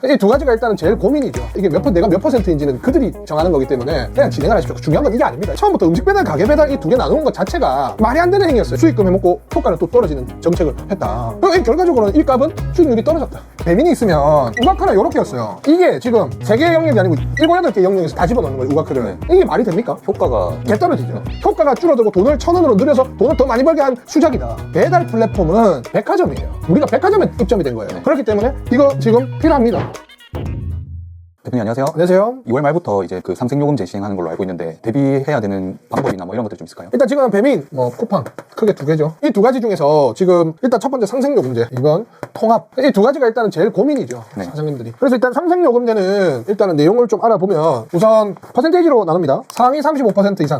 이 두 가지가 일단은 제일 고민이죠. 이게 내가 몇 퍼센트인지는 그들이 정하는 거기 때문에 그냥 진행을 하십시오. 중요한 건 이게 아닙니다. 처음부터 음식 배달, 가게 배달 이 두 개 나누는 것 자체가 말이 안 되는 행위였어요. 수익금에 먹고 효과는 또 떨어지는 정책을 했다. 그리고 결과적으로는 이 값은 수익률이 떨어졌다. 배민이 있으면 우가크는 이렇게였어요. 이게 지금 3개의 영역이 아니고 7, 8개의 영역에서 다 집어넣는 거예요, 우가크를. 이게 말이 됩니까? 효과가 개 떨어지죠. 효과가 줄어들고 돈을 1,000원으로 늘려서 돈을 더 많이 벌게 한 수작이다. 배달 플랫폼은 백화점이에요. 우리가 백화점에 입점이 된 거예요. 그렇기 때문에 이거 지금 필요합니다. 대표님 안녕하세요. 안녕하세요. 2월 말부터 이제 그 상생요금제 시행하는 걸로 알고 있는데 대비해야 되는 방법이나 뭐 이런 것들 좀 있을까요? 일단 지금 배민, 쿠팡 크게 2개죠. 이 2가지 중에서 지금 일단 첫 번째 상생요금제, 이건 통합. 이 2가지가 일단은 제일 고민이죠. 네. 사장님들이. 그래서 일단 상생요금제는 일단은 내용을 좀 알아보면 우선 퍼센테이지로 나눕니다. 상위 35% 이상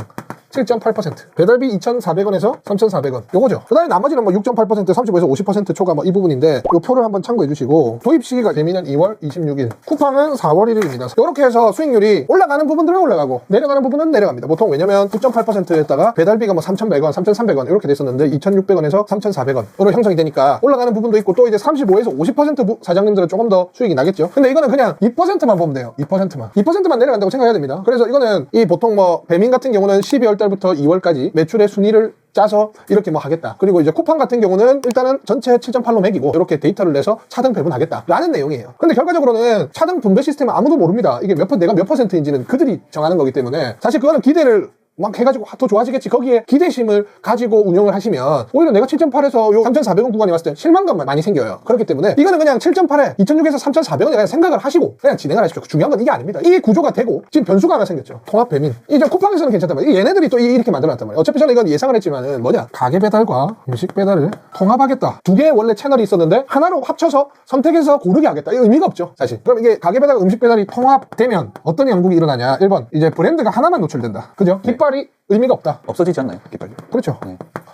7.8%, 배달비 2,400원에서 3,400원 요거죠. 그 다음에 나머지는 뭐 6.8%, 35에서 50% 초과 뭐 이 부분인데 요 표를 한번 참고해 주시고, 도입 시기가 배민은 2월 26일, 쿠팡은 4월 1일입니다. 이렇게 해서 수익률이 올라가는 부분들은 올라가고 내려가는 부분은 내려갑니다. 보통 왜냐면 9.8%였다가 배달비가 뭐 3,100원, 3,300원 이렇게 됐었는데 2,600원에서 3,400원으로 형성이 되니까 올라가는 부분도 있고, 또 이제 35에서 50% 사장님들은 조금 더 수익이 나겠죠. 근데 이거는 그냥 2%만 보면 돼요. 2%만 내려간다고 생각해야 됩니다. 그래서 이거는 이 보통 뭐 배민 같은 경우는 12월 달부터 2월까지 매출의 순위를 짜서 이렇게 뭐 하겠다. 그리고 이제 쿠팡 같은 경우는 일단은 전체 7.8로 매기고 이렇게 데이터를 내서 차등 배분하겠다 라는 내용이에요. 근데 결과적으로는 차등 분배 시스템은 아무도 모릅니다. 이게 내가 몇 퍼센트인지는 그들이 정하는 거기 때문에 사실 그거는 기대를 막 해가지고 더 좋아지겠지, 거기에 기대심을 가지고 운영을 하시면 오히려 내가 7.8에서 요 3,400원 구간이 왔을 때 실망감만 많이 생겨요. 그렇기 때문에 이거는 그냥 7.8에 2,600에서 3,400원에 그냥 생각을 하시고 그냥 진행을 하십시오. 중요한 건 이게 아닙니다. 이 구조가 되고 지금 변수가 하나 생겼죠. 통합 배민. 이제 쿠팡에서는 괜찮단 말이에요. 얘네들이 또 이렇게 만들어놨단 말이에요. 어차피 저는 이건 예상을 했지만은 뭐냐, 가게 배달과 음식 배달을 통합하겠다. 2개의 원래 채널이 있었는데 하나로 합쳐서 선택해서 고르게 하겠다. 이 의미가 없죠, 사실. 그럼 이게 가게 배달과 음식 배달이 통합되면 어떤 양국이 일어나냐. 1번 이제 브랜드가 하나만 노출된다. 그죠? 깃발이 의미가 없다. 없어지지 않나요? 깃발이? 그렇죠.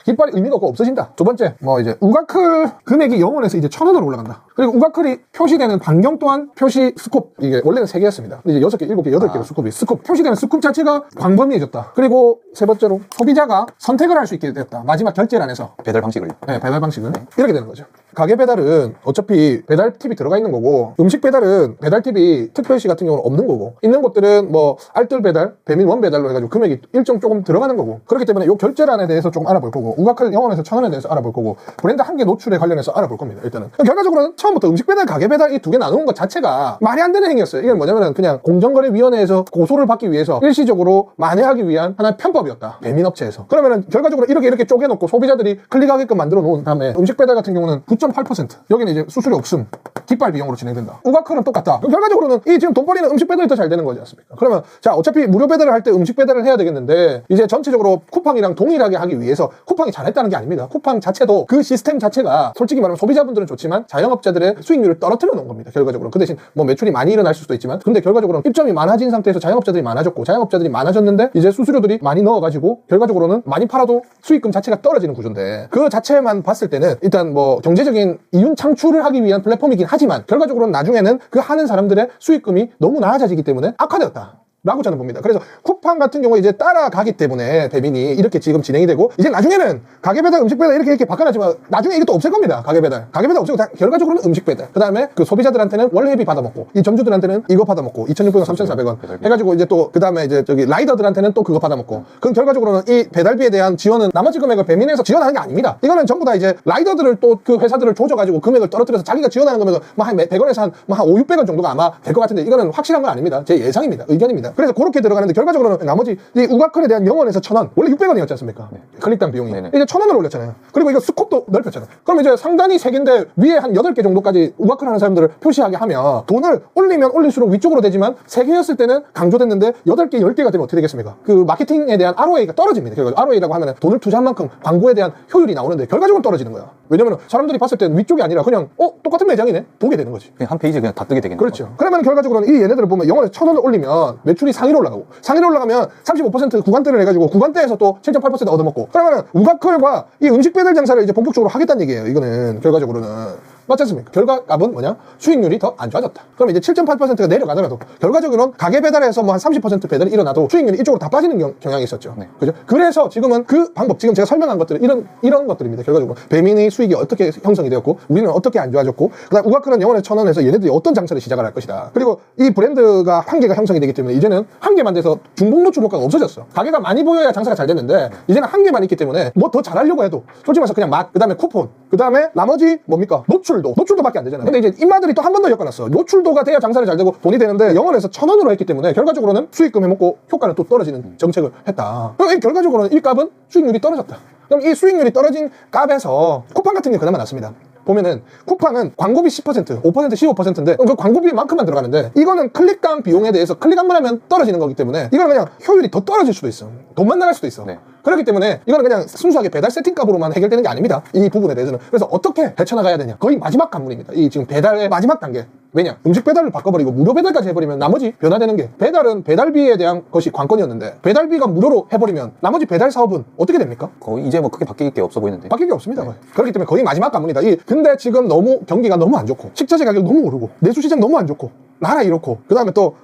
깃발이 의미가 없고 없어진다. 두 번째, 뭐 이제 우가클 금액이 0원에서 이제 1,000원으로 올라간다. 그리고 우가클이 표시되는 반경 또한 표시 스콥, 이게 원래는 3개였습니다. 근데 이제 6개, 7개, 8개로 스콥 표시되는 스콥 자체가 광범위해졌다. 그리고 세 번째로 소비자가 선택을 할 수 있게 됐다. 마지막 결제란에서 배달 방식을. 네, 배달 방식을 이렇게 되는 거죠. 가게 배달은 어차피 배달 팁이 들어가 있는 거고, 음식 배달은 배달 팁이 특별시 같은 경우는 없는 거고, 있는 곳들은 뭐 알뜰 배달, 배민 원 배달로 해가지고 금액이 일정 조금 들어가는 거고, 그렇기 때문에 이 결제란에 대해서 조금 알아볼 거고, 우가클 0원에서 1,000원에 대해서 알아볼 거고, 브랜드 한 개 노출에 관련해서 알아볼 겁니다. 일단은 결과적으로는 처음부터 음식 배달, 가게 배달 이 2개 나누는 것 자체가 말이 안 되는 행위였어요. 이게 뭐냐면은 그냥 공정거래위원회에서 고소를 받기 위해서 일시적으로 만회하기 위한 하나의 편법이었다. 배민 업체에서. 그러면은 결과적으로 이렇게 쪼개놓고 소비자들이 클릭하게끔 만들어 놓은 다음에 음식 배달 같은 경우는 9.8%, 여기는 이제 수수료 없음, 깃발 비용으로 진행된다. 우가클은 똑같다. 그럼 결과적으로는 이 지금 돈 벌이는 음식 배달이 더 잘 되는 거지 않습니까? 그러면 자, 어차피 무료 배달을 할 때 음식 배달을 해야 되겠는데, 이제 전체적으로 쿠팡이랑 동일하게 하기 위해서 쿠팡이 잘했다는 게 아닙니다. 쿠팡 자체도 그 시스템 자체가 솔직히 말하면 소비자분들은 좋지만 자영업자들의 수익률을 떨어뜨려 놓은 겁니다. 결과적으로. 그 대신 뭐 매출이 많이 일어날 수도 있지만, 근데 결과적으로는 입점이 많아진 상태에서 자영업자들이 많아졌고, 자영업자들이 많아졌는데 이제 수수료들이 많이 넣어가지고 결과적으로는 많이 팔아도 수익금 자체가 떨어지는 구조인데, 그 자체만 봤을 때는 일단 뭐 경제적인 이윤 창출을 하기 위한 플랫폼이긴 하지만 결과적으로는 나중에는 그 하는 사람들의 수익금이 너무 낮아지기 때문에 악화되었다 라고 저는 봅니다. 그래서 쿠팡 같은 경우에 이제 따라가기 때문에 배민이 이렇게 지금 진행이 되고, 이제 나중에는 가게 배달, 음식 배달 이렇게 바꿔놨지만 나중에 이것도 없을 겁니다. 가게 배달 없애고 다 결과적으로는 음식 배달. 그 다음에 그 소비자들한테는 월회비 받아먹고, 이 점주들한테는 이거 받아먹고 2,600원, 3,400원 해가지고 이제 또 그 다음에 이제 저기 라이더들한테는 또 그거 받아먹고. 그럼 결과적으로는 이 배달비에 대한 지원은 나머지 금액을 배민에서 지원하는 게 아닙니다. 이거는 전부 다 이제 라이더들을 또 그 회사들을 조져가지고 금액을 떨어뜨려서 자기가 지원하는 금액은 뭐 한 100원에서 한 5, 600원 정도가 아마 될 것 같은데, 이거는 확실한 건 아닙니다. 제 예상입니다. 의견입니다. 그래서 그렇게 들어가는데 결과적으로는 나머지 이 우가클에 대한 0원에서 1,000원, 원래 600원이었지 않습니까? 클릭당 비용이. 네네. 이제 1,000원으로 올렸잖아요. 그리고 이거 스콥도 넓혔잖아요. 그럼 이제 상단이 3개인데 위에 한 8개 정도까지 우가클 하는 사람들을 표시하게 하면 돈을 올리면 올릴수록 위쪽으로 되지만, 3개였을 때는 강조됐는데 8개, 10개가 되면 어떻게 되겠습니까? 그 마케팅에 대한 ROA가 떨어집니다. 결국 ROA라고 하면 돈을 투자한 만큼 광고에 대한 효율이 나오는데 결과적으로 떨어지는 거야. 왜냐면 사람들이 봤을 때는 위쪽이 아니라 그냥 똑같은 매장이네? 보게 되는 거지. 그냥 한 페이지에 그냥 다 뜨게 되겠네요. 그렇죠. 그러면 결과적으로는 이 얘네들을 보면 0원에서 1,000원을 올리면 매출이 상위로 올라가고, 상위로 올라가면 35% 구간대를 해가지고 구간대에서 또 7.8% 얻어먹고, 그러면 우가클과 이 음식 배달 장사를 이제 본격적으로 하겠다는 얘기예요. 이거는 결과적으로는. 맞지 않습니까? 결과값은 뭐냐? 수익률이 더 안 좋아졌다. 그럼 이제 7.8%가 내려가더라도 결과적으로는 가게 배달에서 뭐 한 30% 배달이 일어나도 수익률이 이쪽으로 다 빠지는 경향이 있었죠. 네. 그죠? 그래서 지금은 그 방법, 지금 제가 설명한 것들은 이런 것들입니다. 결과적으로 배민의 수익이 어떻게 형성이 되었고 우리는 어떻게 안 좋아졌고 그다음 우가크는 영원에 1,000원에서 얘네들이 어떤 장사를 시작을 할 것이다. 그리고 이 브랜드가 한계가 형성이 되기 때문에 이제는 한계만 돼서 중복 노출 효과가 없어졌어. 가게가 많이 보여야 장사가 잘 됐는데 이제는 한계만 있기 때문에 뭐 더 잘하려고 해도 솔직히 말해서 그냥 맛, 그다음에 쿠폰, 그다음에 나머지 뭡니까? 노출도밖에 안 되잖아요. 근데 이제 입마들이 또 한 번 더 엮어놨어. 노출도가 돼야 장사를 잘 되고 돈이 되는데 영원에서 1,000원으로 했기 때문에 결과적으로는 수익금 해먹고 효과는 또 떨어지는 정책을 했다. 그럼 결과적으로는 이 값은 수익률이 떨어졌다. 그럼 이 수익률이 떨어진 값에서 쿠팡 같은 게 그나마 낫습니다. 보면은 쿠팡은 광고비 10%, 5%, 15%인데 그 광고비만큼만 들어가는데 이거는 클릭당 비용에 대해서 클릭 한 번 하면 떨어지는 거기 때문에 이거는 그냥 효율이 더 떨어질 수도 있어. 돈만 나갈 수도 있어. 네. 그렇기 때문에 이거는 그냥 순수하게 배달 세팅 값으로만 해결되는 게 아닙니다. 이 부분에 대해서는. 그래서 어떻게 헤쳐나가야 되냐. 거의 마지막 관문입니다. 이 지금 배달의 마지막 단계. 왜냐? 음식 배달을 바꿔버리고 무료 배달까지 해버리면 나머지 변화되는 게 배달은 배달비에 대한 것이 관건이었는데 배달비가 무료로 해버리면 나머지 배달 사업은 어떻게 됩니까? 거의 이제 뭐 크게 바뀔 게 없어 보이는데. 바뀔 게 없습니다. 거의. 그렇기 때문에 거의 마지막 관문이다. 근데 지금 너무 경기가 너무 안 좋고 식자재 가격 너무 오르고 내수시장 너무 안 좋고 나라 이렇고 그 다음에 또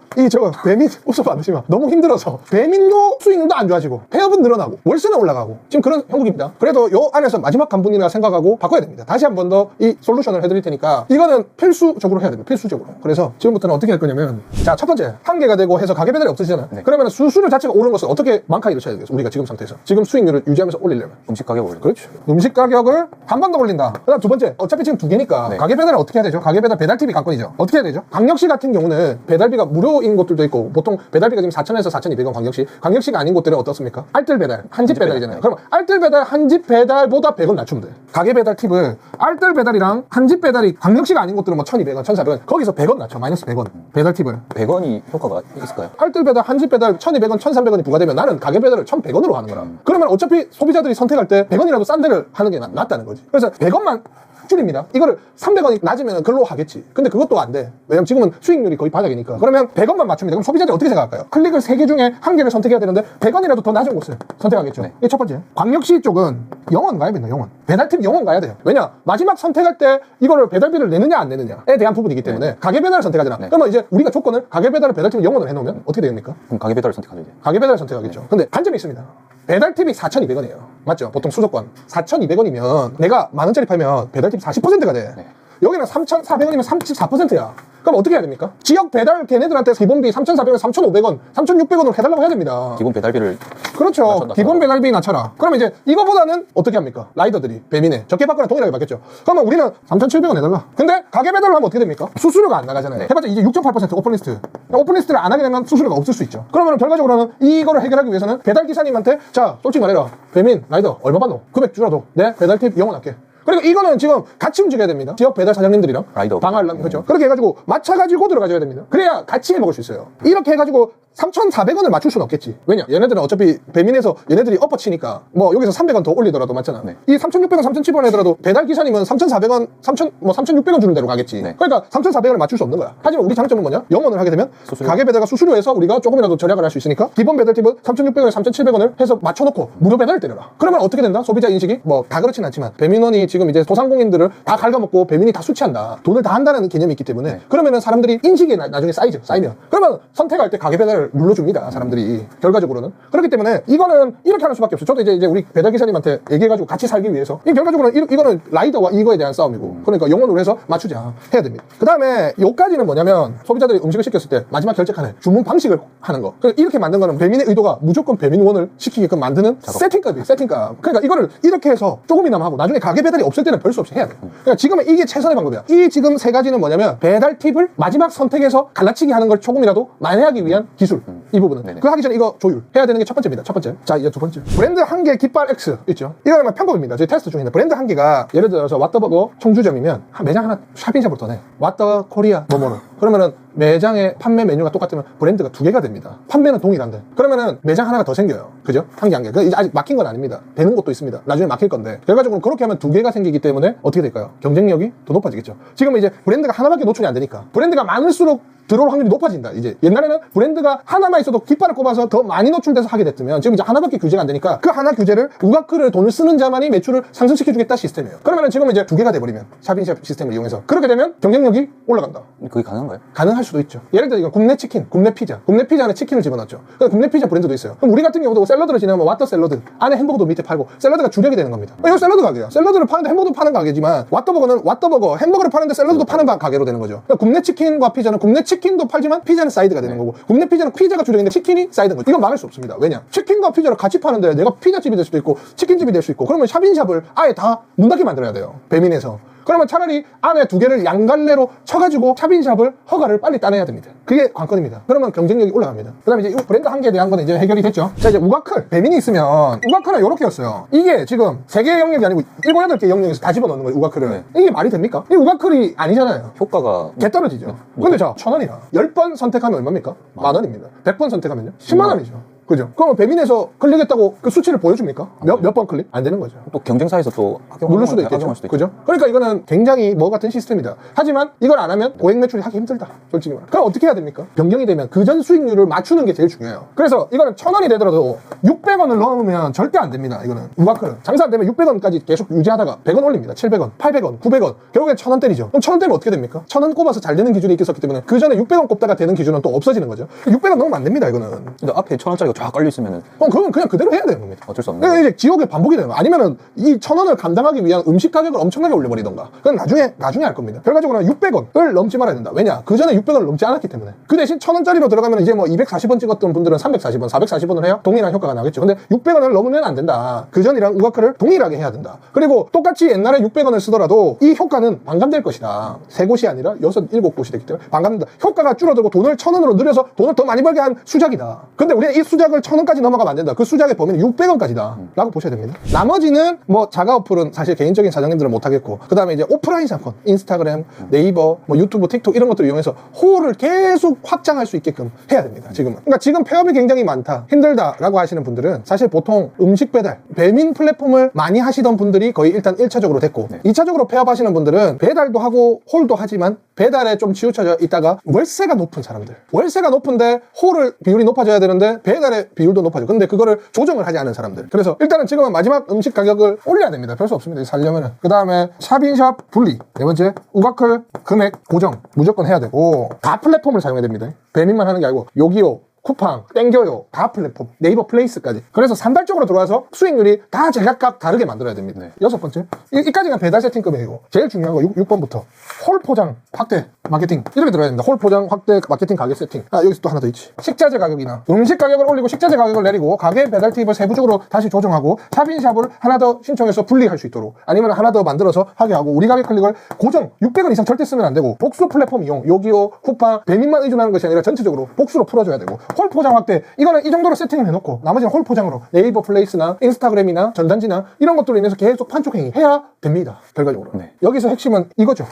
배민 웃어 받으시면 너무 힘들어서 배민도 수익률도 안 좋아지고 폐업은 늘어나고 월세는 올라가고 지금 그런 형국입니다. 그래도 요 안에서 마지막 관문이라 생각하고 바꿔야 됩니다. 다시 한 번 더 이 솔루션을 해드릴 테니까 이거는 필수적으로 해야 됩니다. 필수적으로. 그래서 지금부터는 어떻게 할 거냐면 자, 첫 번째 한계가 되고 해서 가게 배달이 없어지잖아. 네. 그러면 수수료 자체가 오르는 것을 어떻게 망카이로 쳐야 되겠어? 우리가 지금 상태에서 지금 수익률을 유지하면서 올리려면 음식 가격 올려. 그렇죠. 음식 가격을 한 번 더 올린다. 그다음 두 번째, 어차피 지금 두 개니까 네. 가게 배달은 어떻게 해야 되죠? 가게 배달 배달팁이 관건이죠. 어떻게 해야 되죠? 광역시 같은 경우는 배달비가 무료인 곳들도 있고 보통 배달비가 지금 4,000에서 4,200원 광역시가 아닌 곳들은 어떻습니까? 알뜰 배달, 한집 배달이잖아요. 그럼 알뜰 배달, 한집 배달보다 100원 낮추면 돼. 가게 배달 팁을 알뜰 배달이랑 한집 배달이 광역시가 아닌 곳들은 뭐 1,200원, 1,400원 거기서 100원 낮춰. 마이너스 100원. 배달 팁을. 100원이 효과가 있을까요? 알뜰 배달, 한집 배달 1,200원, 1,300원이 부과되면 나는 가게 배달을 1,100원으로 하는 거라. 그러면 어차피 소비자들이 선택할 때 100원이라도 싼 데를 하는 게 낫다는 거지. 그래서 100원만 줄입니다. 이거를 300원이 낮으면 그걸로 하겠지. 근데 그것도 안 돼. 왜냐면 지금은 수익률이 거의 바닥이니까. 그러면 100원만 맞춥니다. 그럼 소비자들이 어떻게 생각할까요? 클릭을 3개 중에 한 개를 선택해야 되는데 100원이라도 더 낮은 곳을 선택하겠죠. 네. 이게 첫 번째. 광역시 쪽은 영원 가야 된다. 영원. 배달팀 영원 가야 돼요. 왜냐? 마지막 선택할 때 이거를 배달비를 내느냐 안 내느냐에 대한 부분이기 때문에 가게 배달을 선택하잖아. 네. 그러면 이제 우리가 조건을 가게 배달을 배달팀 영원을 해놓으면 어떻게 됩니까? 그럼 가게 배달을 선택하죠 이제. 가게 배달을 선택하겠죠. 근데 단점이 있습니다. 배달팁이 4,200원이에요. 맞죠? 보통 수도권. 4,200원이면 내가 만원짜리 팔면 배달팁 40%가 돼. 네. 여기는 3,400원이면 34%야. 그럼 어떻게 해야 됩니까? 지역 배달 걔네들한테 기본비 3,400원, 3,500원, 3,600원으로 해달라고 해야 됩니다. 기본 배달비를 그렇죠. 낮췄다. 기본 배달비 낮춰라. 그러면 이제 이거보다는 어떻게 합니까? 라이더들이 배민에 적게 받거나 동일하게 받겠죠. 그러면 우리는 3,700원 해달라. 근데 가게 배달을 하면 어떻게 됩니까? 수수료가 안 나가잖아요. 해봤자 이제 6.8% 오픈리스트. 오픈리스트를 안 하게 되면 수수료가 없을 수 있죠. 그러면 결과적으로는 이거를 해결하기 위해서는 배달 기사님한테 자, 솔직히 말해라. 배민 라이더 얼마 받노? 금액 줄여도 내 배달팁 영원할게. 그리고 이거는 지금 같이 움직여야 됩니다. 지역 배달 사장님들이랑 라이더. 방알람 그렇죠. 그렇게 해가지고 맞춰가지고 들어가줘야 됩니다. 그래야 같이 해먹을 수 있어요. 이렇게 해가지고 3,400원을 맞출 수는 없겠지. 왜냐? 얘네들은 어차피 배민에서 얘네들이 엎어치니까 뭐 여기서 300원 더 올리더라도 맞잖아. 네. 이 3,600원, 3,700원 하더라도 배달 기사님은 3,400원, 3,600원 주는 대로 가겠지. 네. 그러니까 3,400원을 맞출 수 없는 거야. 하지만 우리 장점은 뭐냐? 영원을 하게 되면 수수료. 가게 배달과 수수료에서 우리가 조금이라도 절약을 할 수 있으니까 기본 배달 팁은 3,600원에 3,700원을 해서 맞춰놓고 무료 배달을 때려라. 그러면 어떻게 된다? 소비자 인식이 뭐 다 그렇진 않지만 배민원이 지금 이제 소상공인들을 다 갉아먹고 배민이 다 수치한다. 돈을 다 한다는 개념이 있기 때문에 네. 그러면은 사람들이 인식이 나중에 쌓이면 그러면 선택할 때 가게 배달을 눌러줍니다. 사람들이 결과적으로는. 그렇기 때문에 이거는 이렇게 하는 수밖에 없어요. 저도 이제 우리 배달 기사님한테 얘기해가지고 같이 살기 위해서 결과적으로는 이거는 라이더와 이거에 대한 싸움이고 그러니까 영원으로 해서 맞추자 해야 됩니다. 그 다음에 요까지는 뭐냐면 소비자들이 음식을 시켰을 때 마지막 결제칸에 주문 방식을 하는 거. 그러니까 이렇게 만든 거는 배민의 의도가 무조건 배민원을 시키게끔 만드는 세팅값이에요. 세팅값. 그러니까 이거를 이렇게 해서 조금이나마 하고 나중에 가게 배달이 없을 때는 별 수 없이 해야 돼. 그러니까 지금은 이게 최선의 방법이야. 이 지금 세 가지는 뭐냐면 배달 팁을 마지막 선택해서 갈라치기 하는 걸 조금이라도 만회하기 위한 기술. 이 부분은. 네네. 그거 하기 전에 이거 조율 해야 되는 게 첫 번째입니다. 첫 번째. 자, 이제 두 번째. 브랜드 한계 깃발 X 있죠. 이거는 편법입니다. 저희 테스트 중인데 브랜드 한계가 예를 들어서 왓더버거 청주점이면 매장 하나 샵인샵을 더 내. 왓더 코리아 뭐뭐로. 그러면은 매장의 판매 메뉴가 똑같으면 브랜드가 두 개가 됩니다. 판매는 동일한데. 그러면은 매장 하나가 더 생겨요. 그죠? 한 개. 이제 아직 막힌 건 아닙니다. 되는 곳도 있습니다. 나중에 막힐 건데. 결과적으로 그렇게 하면 두 개가 생기기 때문에 어떻게 될까요? 경쟁력이 더 높아지겠죠. 지금은 이제 브랜드가 하나밖에 노출이 안 되니까. 브랜드가 많을수록 들어올 확률이 높아진다. 이제 옛날에는 브랜드가 하나만 있어도 깃발을 꼽아서 더 많이 노출돼서 하게 됐으면 지금 이제 하나밖에 규제가 안 되니까 그 하나 규제를 우가크를 돈을 쓰는 자만이 매출을 상승시켜주겠다 시스템이에요. 그러면은 지금 이제 두 개가 돼버리면 샵인샵 시스템을 이용해서 그렇게 되면 경쟁력이 올라간다. 그게 가능한가요? 가능할 수도 있죠. 예를 들어 이거 국내 치킨, 국내 피자 안에 치킨을 집어넣었죠. 그럼 국내 피자 브랜드도 있어요. 그럼 우리 같은 경우도 샐러드를 지나면 왓더 샐러드 안에 햄버거도 밑에 팔고 샐러드가 주력이 되는 겁니다. 이거 샐러드 가게야. 샐러드를 파는데 햄버거도 파는 가게지만 왓더버거는 왓더버거 햄버거를 파는데 샐러드도 파는 가게로 되는 거죠. 그러니까 국내 치킨과 피자는 국내 치킨도 팔지만 피자는 사이드가 되는 거고 국내 피자는 피자가 주력인데 치킨이 사이드인 거죠. 이건 막을 수 없습니다. 왜냐? 치킨과 피자를 같이 파는데 내가 피자집이 될 수도 있고 치킨집이 될 수 있고 그러면 샵인샵을 아예 다 문 닫게 만들어야 돼요. 배민에서. 그러면 차라리 안에 두 개를 양갈래로 쳐가지고 샵인샵을 허가를 빨리 따내야 됩니다. 그게 관건입니다. 그러면 경쟁력이 올라갑니다. 그 다음에 이제 이 브랜드 한계에 대한 거는 이제 해결이 됐죠. 자, 이제 우가클. 배민이 있으면, 우가클은 이렇게였어요. 이게 지금 3개의 영역이 아니고 7, 8개의 영역에서 다 집어넣는 거예요, 우가클을. 네. 이게 말이 됩니까? 이 우가클이 아니잖아요. 효과가 개 떨어지죠. 근데 자, 1,000원이야. 10번 선택하면 얼마입니까? 10,000원입니다. 100번 선택하면요? 10만원이죠. 그죠? 그러면 배민에서 클릭했다고 그 수치를 보여줍니까? 몇 번 클릭? 안 되는 거죠. 또 경쟁사에서 또 누를 수도 있겠죠. 그죠? 그러니까 이거는 굉장히 뭐 같은 시스템이다. 하지만 이걸 안 하면 고액 매출이 하기 힘들다. 솔직히 말해. 그럼 어떻게 해야 됩니까? 변경이 되면 그 전 수익률을 맞추는 게 제일 중요해요. 그래서 이거는 1,000원이 되더라도 600원을 넣으면 절대 안 됩니다. 이거는 우가클은 장사 안 되면 600원까지 계속 유지하다가 100원 올립니다. 700원, 800원, 900원. 결국엔 1,000원 때리죠. 그럼 1,000원 때면 어떻게 됩니까? 1,000원 꼽아서 잘 되는 기준이 있었기 때문에 그 전에 600원 꼽다가 되는 기준은 또 없어지는 거죠. 600원 넣으면 안 됩니다. 이거는. 근데 앞에 1,000원짜리가 쫙 깔려 있으면은 그건 그냥 그대로 해야 되는 겁니다. 어쩔 수 없는 그러니까 이제 지옥의 반복이 되는 거. 아니면은 이 1,000원을 감당하기 위한 음식 가격을 엄청나게 올려버리던가. 그건 나중에 할 겁니다. 결과적으로는 600원을 넘지 말아야 된다. 왜냐? 그 전에 600원을 넘지 않았기 때문에. 그 대신 1,000원짜리로 들어가면 이제 뭐 240원 찍었던 분들은 340원, 440원을 해요. 동일한 효과가 나겠죠. 근데 600원을 넘으면 안 된다. 그 전이랑 우가클을 동일하게 해야 된다. 그리고 똑같이 옛날에 600원을 쓰더라도 이 효과는 반감될 것이다. 3곳이 아니라 6, 7곳이 됐기 때문에 반감된다. 효과가 줄어들고 돈을 1,000원으로 늘려서 돈을 더 많이 벌게 한 수작이다. 근데 우리는 이 수작을 1,000원까지 넘어가면 안 된다. 그 수작의 범위는 600원까지다. 라고 보셔야 됩니다. 나머지는 뭐 자가 어플은 사실 개인적인 사장님들은 못하겠고 그 다음에 이제 오프라인 상권, 인스타그램, 네이버, 뭐 유튜브, 틱톡 이런 것들을 이용해서 호를 계속 확장할 수 있게끔 해야 됩니다. 지금은. 그러니까 지금 폐업이 굉장히 많다, 힘들다라고 하시는 분들은 사실 보통 음식 배달, 배민 플랫폼을 많이 하시던 분들이 거의 일단 1차적으로 됐고 2차적으로 폐업하시는 분들은 배달도 하고 홀도 하지만 배달에 좀 치우쳐져 있다가 월세가 높은 사람들. 월세가 높은데 홀을 비율이 높아져야 되는데 배달의 비율도 높아져. 근데 그거를 조정을 하지 않은 사람들. 그래서 일단은 지금은 마지막 음식 가격을 올려야 됩니다. 별 수 없습니다. 살려면은. 그 다음에 샵인샵 분리. 네 번째, 우가클 금액 고정. 무조건 해야 되고 다 플랫폼을 사용해야 됩니다. 배민만 하는 게 아니고 요기요, 쿠팡, 땡겨요, 다 플랫폼, 네이버 플레이스까지. 그래서 산발적으로 들어와서 수익률이 다 제각각 다르게 만들어야 됩니다. 네. 6번째, 이까지가 배달 세팅 금액이고 제일 중요한 거 6번부터 홀 포장 확대 마케팅 이렇게 들어야 됩니다. 홀 포장 확대 마케팅 가격 세팅. 여기서 또 하나 더 있지. 식자재 가격이나 음식 가격을 올리고 식자재 가격을 내리고 가게 배달 팁을 세부적으로 다시 조정하고 샵인샵을 하나 더 신청해서 분리할 수 있도록 아니면 하나 더 만들어서 하게 하고 우리 가게 클릭을 고정 600원 이상 절대 쓰면 안 되고 복수 플랫폼 이용 요기요, 쿠팡, 배민만 의존하는 것이 아니라 전체적으로 복수로 풀어줘야 되고 홀 포장 확대 이거는 이 정도로 세팅을 해놓고 나머지는 홀 포장으로 네이버 플레이스나 인스타그램이나 전단지나 이런 것들로 인해서 계속 판촉행위 해야 됩니다. 결과적으로. 여기서 핵심은 이거죠.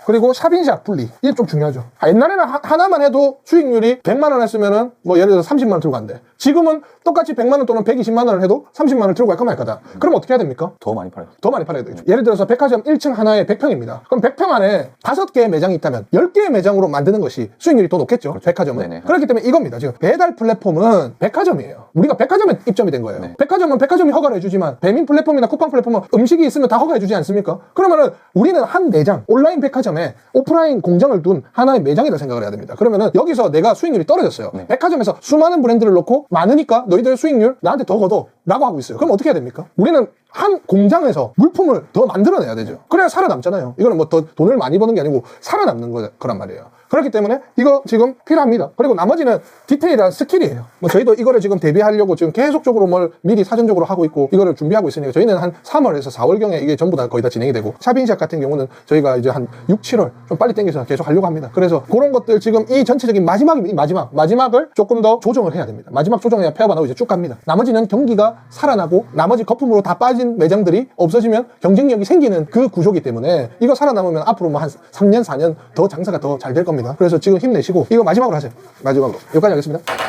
그리고 샵인샵 분리. 이게 좀 중요하죠. 옛날에는 하나만 해도 수익률이 100만원 했으면은 뭐 예를 들어서 30만원 들고 간대. 지금은 똑같이 100만원 또는 120만원을 해도 30만원을 들고 갈까 말까다. 그럼 어떻게 해야 됩니까? 더 많이 팔아요. 더 많이 팔아야 되겠죠. 예를 들어서 백화점 1층 하나에 100평입니다. 그럼 100평 안에 5개의 매장이 있다면 10개의 매장으로 만드는 것이 수익률이 더 높겠죠. 그렇죠. 백화점은. 네네. 그렇기 때문에 이겁니다. 지금 배달 플랫폼은 백화점이에요. 우리가 백화점에 입점이 된 거예요. 네. 백화점은 백화점이 허가를 해주지만 배민 플랫폼이나 쿠팡 플랫폼은 음식이 있으면 다 허가해주지 않습니까? 그러면은 우리는 한 매장, 온라인 백화점에 오프라인 공장을 둔 하나의 매장이라 생각을 해야 됩니다. 그러면은 여기서 내가 수익률이 떨어졌어요. 네. 백화점에서 수많은 브랜드를 놓고 많으니까 너희들의 수익률 나한테 더 걷어 라고 하고 있어요. 그럼 어떻게 해야 됩니까? 우리는 한 공장에서 물품을 더 만들어내야 되죠. 그래야 살아남잖아요. 이거는 뭐 더 돈을 많이 버는 게 아니고 살아남는 거란 말이에요. 그렇기 때문에 이거 지금 필요합니다. 그리고 나머지는 디테일한 스킬이에요. 뭐 저희도 이거를 지금 대비하려고 지금 계속적으로 뭘 미리 사전적으로 하고 있고 이거를 준비하고 있으니까 저희는 한 3월에서 4월경에 이게 전부 다 거의 다 진행이 되고 샵인샵 같은 경우는 저희가 이제 한 6, 7월 좀 빨리 당겨서 계속 하려고 합니다. 그래서 그런 것들 지금 이 전체적인 마지막을 조금 더 조정을 해야 됩니다. 마지막 조정해야 폐업 안 하고 이제 쭉 갑니다. 나머지는 경기가 살아나고 나머지 거품으로 다 빠진 매장들이 없어지면 경쟁력이 생기는 그 구조기 때문에 이거 살아남으면 앞으로 뭐 한 3년, 4년 더 장사가 더 잘 될 겁니다. 그래서 지금 힘내시고 이거 마지막으로 하세요. 마지막으로. 여기까지 하겠습니다.